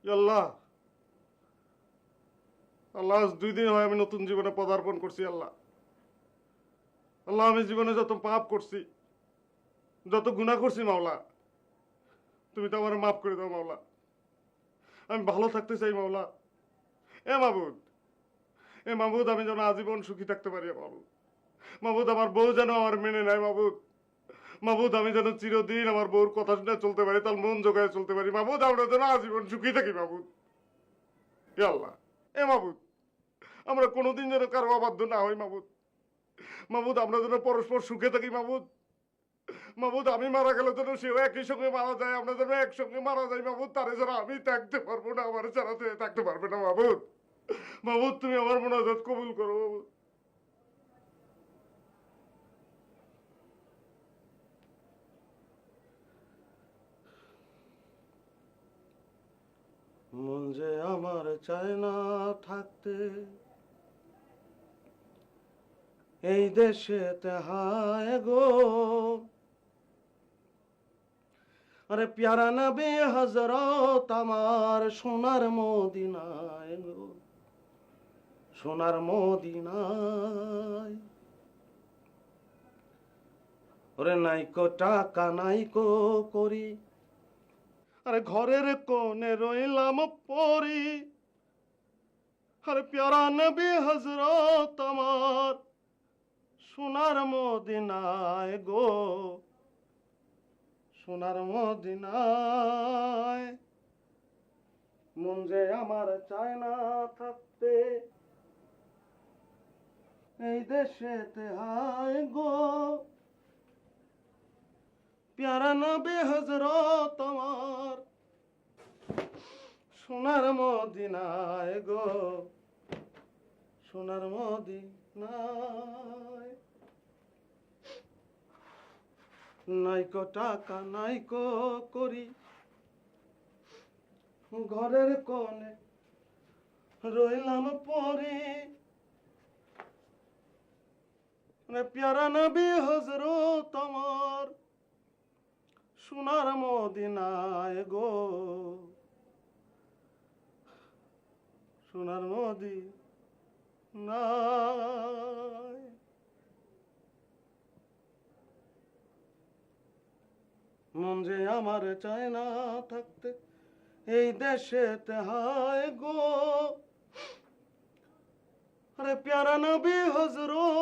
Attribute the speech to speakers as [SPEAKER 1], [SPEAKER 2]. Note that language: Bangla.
[SPEAKER 1] আল্লাহ, আল্লাহ, আজ 2 দিন হয় আমি নতুন জীবনে পদার্পণ করছি। আল্লাহ, আল্লাহ, আমি জীবনে যত পাপ করছি, যত গুনাহ করছি মাওলা, তুমি তো আমার মাফ করে দাও মাওলা। আমি ভালো থাকতে চাই মাওলা। এ মাবুদ, এ মাবুদ, আমি যেন আজীবন সুখী থাকতে পারি মাবুদ। মাবুদ, আমার বউ যেন আমার মেনে নেয় মাবুদ। মাবুদ, আমি যেন চিরদিন আমার বউর কথা শুনে চলতে পারি, তার মন জোগায় চলতে পারি মাবুদ। আমরা যেন আজীবন সুখী থাকি মাবুদ। এ আল্লাহ, এ মাবুদ, আমরা কোনোদিন যেন কারো অবাধ্য না হই মাবুদ। মাবুদ, আমরা যেন পরস্পর সুখে থাকি মাবুদ। মাবুদ, আমি মারা গেলে যেন সেও একই সঙ্গে মারা যায়, আমরা যেন একসঙ্গে মারা যাই মাবুদ। তারে ছাড়া আমি থাকতে পারবো না, আমার ছাড়া সে থাকতে পারবে না মাবুদ। মাবুদ, তুমি আমার মোনাজাত কবুল করো মাবুদ। মন যে আমার চায় না থাকতে এই দেশেতে, হায় গো। আরে প্যারা নবী হযরত আমার সোনার মদিনায় গো, সোনার মদিনায়। ওরে নাইকো টাকা নাইকো করি, আরে ঘরের কোণে রইলাম পরি। আরে প্যারা নবী হযরত আমার সোনার মদিনায় গো, সোনার মদিনায়। মন যে আমার চায় না থাকতে এই দেশেতে, হায় গো। প্যারা নবী হযরত আমার সোনার মদিনায় গো, সোনার মদিনায়। নাইকো টাকা নাইকো করি, ঘরের কোণে রইলাম পরে। প্যারা নবী হযরত আমার সোনার মদিনায় গো, সোনার মদিনায়। মন যে আমার চায় না থাকতে এই দেশেতে, হায় গো। আরে প্যারা নবী হযরত